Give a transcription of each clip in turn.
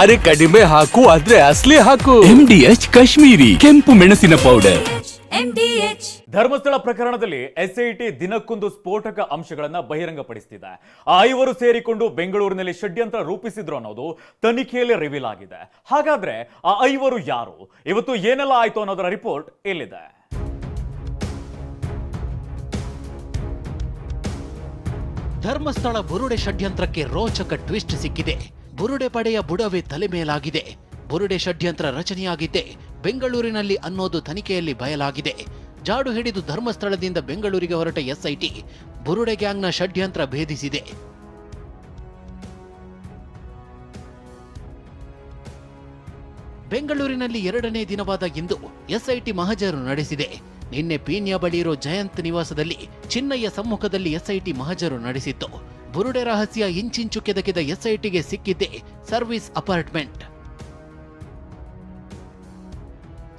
ಅರೆ ಕಡಿಮೆ ಹಾಕು ಆದ್ರೆ ಅಸ್ಲಿ ಹಾಕು. MDH ಕಾಶ್ಮೀರಿ ಕೆಂಪು ಮೆಣಸಿನ ಪೌಡರ್. ಧರ್ಮಸ್ಥಳ ಪ್ರಕರಣದಲ್ಲಿ SIT ದಿನಕ್ಕೊಂದು ಸ್ಫೋಟಕ ಅಂಶಗಳನ್ನ ಬಹಿರಂಗಪಡಿಸುತ್ತಿದೆ. ಆ 5 ಸೇರಿಕೊಂಡು ಬೆಂಗಳೂರಿನಲ್ಲಿ ಷಡ್ಯಂತ್ರ ರೂಪಿಸಿದ್ರು ಅನ್ನೋದು ತನಿಖೆಯಲ್ಲಿ ರಿವೀಲ್ ಆಗಿದೆ. ಹಾಗಾದ್ರೆ ಆ 5 ಯಾರು, ಇವತ್ತು ಏನೆಲ್ಲ ಆಯ್ತು ಅನ್ನೋದರ ರಿಪೋರ್ಟ್ ಇಲ್ಲಿದೆ. ಧರ್ಮಸ್ಥಳ ಬುರುಡೆ ಷಡ್ಯಂತ್ರಕ್ಕೆ ರೋಚಕ ಟ್ವಿಸ್ಟ್ ಸಿಕ್ಕಿದೆ. ಬುರುಡೆ ಪಡೆಯ ಬುಡವೇ ತಲೆ ಮೇಲಾಗಿದೆ. ಬುರುಡೆ ಷಡ್ಯಂತ್ರ ರಚನೆಯಾಗಿದ್ದೆ ಬೆಂಗಳೂರಿನಲ್ಲಿ ಅನ್ನೋದು ತನಿಖೆಯಲ್ಲಿ ಬಯಲಾಗಿದೆ. ಜಾಡು ಹಿಡಿದು ಧರ್ಮಸ್ಥಳದಿಂದ ಬೆಂಗಳೂರಿಗೆ ಹೊರಟ SIT ಬುರುಡೆ ಗ್ಯಾಂಗ್ನ ಷಡ್ಯಂತ್ರ ಭೇದಿಸಿದೆ. ಬೆಂಗಳೂರಿನಲ್ಲಿ 2ನೇ ದಿನವಾದ ಇಂದು SIT ಮಹಜರು ನಡೆಸಿದೆ. ನಿನ್ನೆ ಪೀಣ್ಯ ಬಳಿ ಇರೋ ಜಯಂತ್ ನಿವಾಸದಲ್ಲಿ ಚಿನ್ನಯ್ಯ ಸಮ್ಮುಖದಲ್ಲಿ SIT ಮಹಜರು ನಡೆಸಿತ್ತು. ಬುರುಡೆ ರಹಸ್ಯ ಇಂಚಿಂಚು ಕೆದಕಿದ SITಗೆ ಸಿಕ್ಕಿದ್ದೆ ಸರ್ವಿಸ್ ಅಪಾರ್ಟ್ಮೆಂಟ್.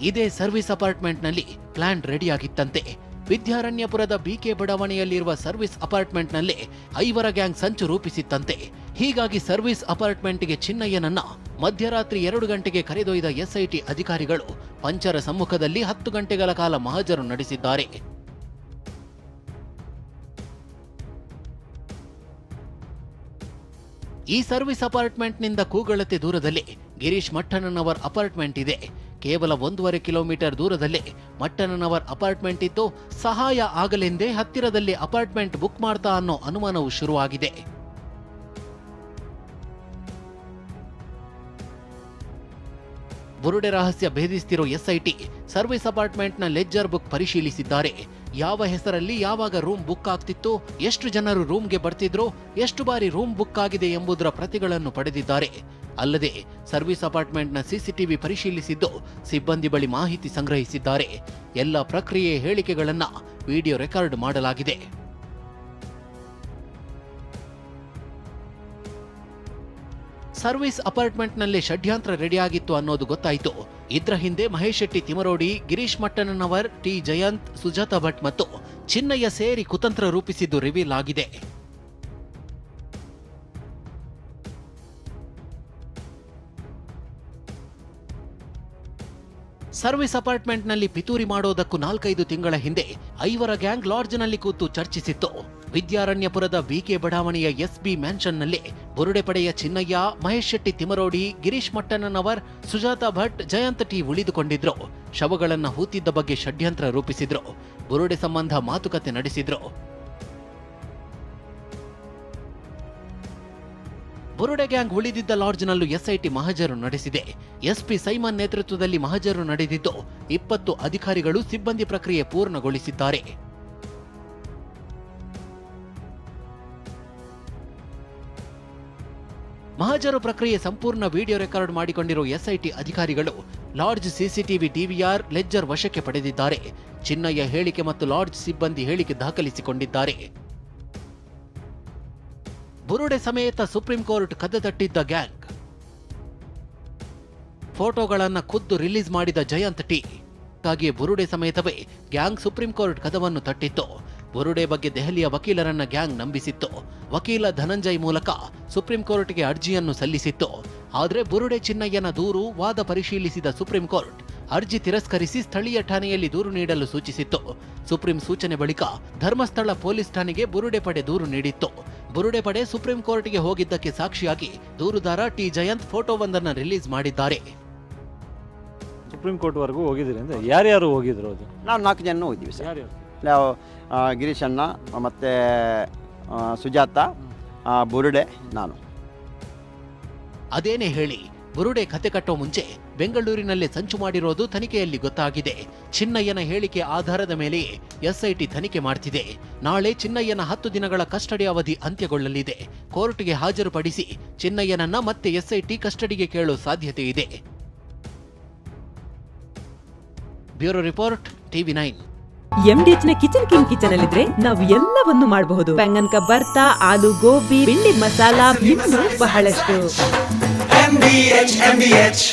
ಇದೇ ಸರ್ವಿಸ್ ಅಪಾರ್ಟ್ಮೆಂಟ್ನಲ್ಲಿ ಪ್ಲಾನ್ ರೆಡಿಯಾಗಿತ್ತಂತೆ. ವಿದ್ಯಾರಣ್ಯಪುರದ BK ಬಡಾವಣೆಯಲ್ಲಿರುವ ಸರ್ವಿಸ್ ಅಪಾರ್ಟ್ಮೆಂಟ್ನಲ್ಲೇ 5 ಗ್ಯಾಂಗ್ ಸಂಚು ರೂಪಿಸಿತ್ತಂತೆ. ಹೀಗಾಗಿ ಸರ್ವಿಸ್ ಅಪಾರ್ಟ್ಮೆಂಟ್ಗೆ ಚಿನ್ನಯ್ಯನನ್ನ ಮಧ್ಯರಾತ್ರಿ 2 ಗಂಟೆಗೆ ಕರೆದೊಯ್ದ SIT ಅಧಿಕಾರಿಗಳು ಪಂಚರ ಸಮ್ಮುಖದಲ್ಲಿ 10 ಗಂಟೆಗಳ ಕಾಲ ಮಹಜರು ನಡೆಸಿದ್ದಾರೆ. ಈ ಸರ್ವಿಸ್ ಅಪಾರ್ಟ್ಮೆಂಟ್ನಿಂದ ಕೂಗಳತೆ ದೂರದಲ್ಲಿ ಗಿರೀಶ್ ಮಟ್ಟಣ್ಣನವರ್ ಅಪಾರ್ಟ್ಮೆಂಟ್ ಇದೆ. ಕೇವಲ 1.5 ಕಿಲೋಮೀಟರ್ ದೂರದಲ್ಲೇ ಮಟ್ಟಣ್ಣನವರ್ ಅಪಾರ್ಟ್ಮೆಂಟ್ ಇದ್ದು ಸಹಾಯ ಆಗಲೆಂದೇ ಹತ್ತಿರದಲ್ಲಿ ಅಪಾರ್ಟ್ಮೆಂಟ್ ಬುಕ್ ಮಾಡ್ತಾ ಅನ್ನೋ ಅನುಮಾನವು ಶುರುವಾಗಿದೆ. ಬುರುಡೆ ರಹಸ್ಯ ಭೇದಿಸ್ತಿರೋ SIT ಸರ್ವಿಸ್ ಅಪಾರ್ಟ್ಮೆಂಟ್ನ ಲೆಜ್ಜರ್ ಬುಕ್ ಪರಿಶೀಲಿಸಿದ್ದಾರೆ. ಯಾವ ಹೆಸರಲ್ಲಿ ಯಾವಾಗ ರೂಮ್ ಬುಕ್ ಆಗ್ತಿತ್ತು, ಎಷ್ಟು ಜನರು ರೂಮ್ಗೆ ಬರ್ತಿದ್ರು, ಎಷ್ಟು ಬಾರಿ ರೂಮ್ ಬುಕ್ ಆಗಿದೆ ಎಂಬುದರ ಪ್ರತಿಗಳನ್ನು ಪಡೆದಿದ್ದಾರೆ. ಅಲ್ಲದೆ ಸರ್ವಿಸ್ ಅಪಾರ್ಟ್ಮೆಂಟ್ನ CCTV ಪರಿಶೀಲಿಸಿದ್ದು ಸಿಬ್ಬಂದಿ ಬಳಿ ಮಾಹಿತಿ ಸಂಗ್ರಹಿಸಿದ್ದಾರೆ. ಎಲ್ಲ ಪ್ರಕ್ರಿಯೆ ಹೇಳಿಕೆಗಳನ್ನ ವಿಡಿಯೋ ರೆಕಾರ್ಡ್ ಮಾಡಲಾಗಿದೆ. ಸರ್ವಿಸ್ ಅಪಾರ್ಟ್ಮೆಂಟ್ನಲ್ಲಿ ಷಡ್ಯಂತ್ರ ರೆಡಿಯಾಗಿತ್ತು ಅನ್ನೋದು ಗೊತ್ತಾಯಿತು. ಇದ್ರ ಹಿಂದೆ ಮಹೇಶ್ ಶೆಟ್ಟಿ ತಿಮರೋಡಿ, ಗಿರೀಶ್ ಮಟ್ಟಣ್ಣನವರ್, T ಜಯಂತ್, ಸುಜಾತಾ ಭಟ್ ಮತ್ತು ಚಿನ್ನಯ್ಯ ಸೇರಿ ಕುತಂತ್ರ ರೂಪಿಸಿದ್ದು ರಿವೀಲ್ ಆಗಿದೆ. ಸರ್ವಿಸ್ ಅಪಾರ್ಟ್ಮೆಂಟ್ನಲ್ಲಿ ಪಿತೂರಿ ಮಾಡೋದಕ್ಕೂ 4-5 ತಿಂಗಳ ಹಿಂದೆ 5 ಗ್ಯಾಂಗ್ ಲಾಡ್ಜ್ನಲ್ಲಿ ಕೂತು ಚರ್ಚಿಸಿತ್ತು. ವಿದ್ಯಾರಣ್ಯಪುರದ BK ಬಡಾವಣೆಯ SB ಮ್ಯಾನ್ಷನ್ನಲ್ಲಿ ಬುರುಡೆ ಪಡೆಯ ಚಿನ್ನಯ್ಯ, ಮಹೇಶ್ ಶೆಟ್ಟಿ ತಿಮರೋಡಿ, ಗಿರೀಶ್ ಮಟ್ಟಣ್ಣನವರ್, ಸುಜಾತಾ ಭಟ್, ಜಯಂತ್ T ಉಳಿದುಕೊಂಡಿದ್ರು. ಶವಗಳನ್ನ ಹೂತಿದ್ದ ಬಗ್ಗೆ ಷಡ್ಯಂತ್ರ ರೂಪಿಸಿದ್ರು. ಬುರುಡೆ ಸಂಬಂಧ ಮಾತುಕತೆ ನಡೆಸಿದ್ರು. ಬುರುಡೆ ಗ್ಯಾಂಗ್ ಉಳಿದಿದ್ದ ಲಾಡ್ಜ್ನಲ್ಲೂ SIT ಮಹಜರು ನಡೆಸಿದೆ. SP ಸೈಮನ್ ನೇತೃತ್ವದಲ್ಲಿ ಮಹಜರು ನಡೆದಿದ್ದು 20 ಅಧಿಕಾರಿಗಳು ಸಿಬ್ಬಂದಿ ಪ್ರಕ್ರಿಯೆ ಪೂರ್ಣಗೊಳಿಸಿದ್ದಾರೆ. ಮಹಜರು ಪ್ರಕ್ರಿಯೆ ಸಂಪೂರ್ಣ ವಿಡಿಯೋ ರೆಕಾರ್ಡ್ ಮಾಡಿಕೊಂಡಿರೋ SIT ಅಧಿಕಾರಿಗಳು ಲಾಡ್ಜ್ CCTV DVR ಲೆಜ್ಜರ್ ವಶಕ್ಕೆ ಪಡೆದಿದ್ದಾರೆ. ಚಿನ್ನಯ್ಯ ಹೇಳಿಕೆ ಮತ್ತು ಲಾಡ್ಜ್ ಸಿಬ್ಬಂದಿ ಹೇಳಿಕೆ ದಾಖಲಿಸಿಕೊಂಡಿದ್ದಾರೆ. ಬುರುಡೆ ಸಮೇತ ಸುಪ್ರೀಂ ಕೋರ್ಟ್ ಕದ ತಟ್ಟಿದ್ದ ಗ್ಯಾಂಗ್. ಫೋಟೋಗಳನ್ನ ಖುದ್ದು ರಿಲೀಸ್ ಮಾಡಿದ ಜಯಂತ್ T. ಹಾಗೆ ಬುರುಡೆ ಸಮೇತವೇ ಗ್ಯಾಂಗ್ ಸುಪ್ರೀಂ ಕೋರ್ಟ್ ಕದವನ್ನು ತಟ್ಟಿತ್ತು. ಬುರುಡೆ ಬಗ್ಗೆ ದೆಹಲಿಯ ವಕೀಲರನ್ನ ಗ್ಯಾಂಗ್ ನಂಬಿಸಿತ್ತು. ವಕೀಲ ಧನಂಜಯ್ ಮೂಲಕ ಸುಪ್ರೀಂ ಕೋರ್ಟ್ಗೆ ಅರ್ಜಿಯನ್ನು ಸಲ್ಲಿಸಿತ್ತು. ಆದರೆ ಬುರುಡೆ ಚಿನ್ನಯ್ಯನ ದೂರು ವಾದ ಪರಿಶೀಲಿಸಿದ ಸುಪ್ರೀಂ ಕೋರ್ಟ್ ಅರ್ಜಿ ತಿರಸ್ಕರಿಸಿ ಸ್ಥಳೀಯ ಠಾಣೆಯಲ್ಲಿ ದೂರು ನೀಡಲು ಸೂಚಿಸಿತ್ತು. ಸುಪ್ರೀಂ ಸೂಚನೆ ಬಳಿಕ ಧರ್ಮಸ್ಥಳ ಪೊಲೀಸ್ ಠಾಣೆಗೆ ಬುರುಡೆ ಪಡೆ ದೂರು ನೀಡಿತ್ತು. ಬುರುಡೆ ಪಡೆ ಸುಪ್ರೀಂ ಕೋರ್ಟ್ಗೆ ಹೋಗಿದ್ದಕ್ಕೆ ಸಾಕ್ಷಿಯಾಗಿ ದೂರುದಾರ T ಜಯಂತ್ ಫೋಟೋವೊಂದನ್ನು ರಿಲೀಸ್ ಮಾಡಿದ್ದಾರೆ. ಸುಪ್ರೀಂ ಕೋರ್ಟ್ ವರೆಗೂ ಹೋಗಿದ್ದೀರಿ ಅಂದ್ರೆ ಯಾರ್ಯಾರು ಹೋಗಿದ್ರು? ಅದು ನಾವು 4 ಜನ ಹೋಗಿದ್ದೀವಿ ಸರ್. ಯಾರ್ಯಾರು? ನಾವು ಗಿರೀಶ್ ಅಣ್ಣ ಮತ್ತು ಸುಜಾತ, ಬುರುಡೆ, ನಾನು. ಅದೇನೇ ಹೇಳಿ ಬುರುಡೆ ಕತೆ ಕಟ್ಟೋ ಮುಂಚೆ ಬೆಂಗಳೂರಿನಲ್ಲೇ ಸಂಚು ಮಾಡಿರೋದು ತನಿಖೆಯಲ್ಲಿ ಗೊತ್ತಾಗಿದೆ. ಚಿನ್ನಯ್ಯನ ಹೇಳಿಕೆ ಆಧಾರದ ಮೇಲೆಯೇ SIT ತನಿಖೆ ಮಾಡ್ತಿದೆ. ನಾಳೆ ಚಿನ್ನಯ್ಯನ 10 ದಿನಗಳ ಕಸ್ಟಡಿ ಅವಧಿ ಅಂತ್ಯಗೊಳ್ಳಲಿದೆ. ಕೋರ್ಟ್ಗೆ ಹಾಜರುಪಡಿಸಿ ಚಿನ್ನಯ್ಯನನ್ನ ಮತ್ತೆ SIT ಕಸ್ಟಡಿಗೆ ಕೇಳೋ ಸಾಧ್ಯತೆ ಇದೆ. Bureau report TV9. MDH ನ ಕಿಚನ್ ಅಲ್ಲಿದ್ರೆ ನಾವು ಎಲ್ಲವನ್ನು ಮಾಡಬಹುದು. ಬೆಂಗನ್ ಕಾ ಬರ್ತಾ, ಆಲೂ ಗೋಬಿ, ಭಿಂಡಿ ಮಸಾಲಾ, ಇನ್ನೂ ಬಹಳಷ್ಟು. MDH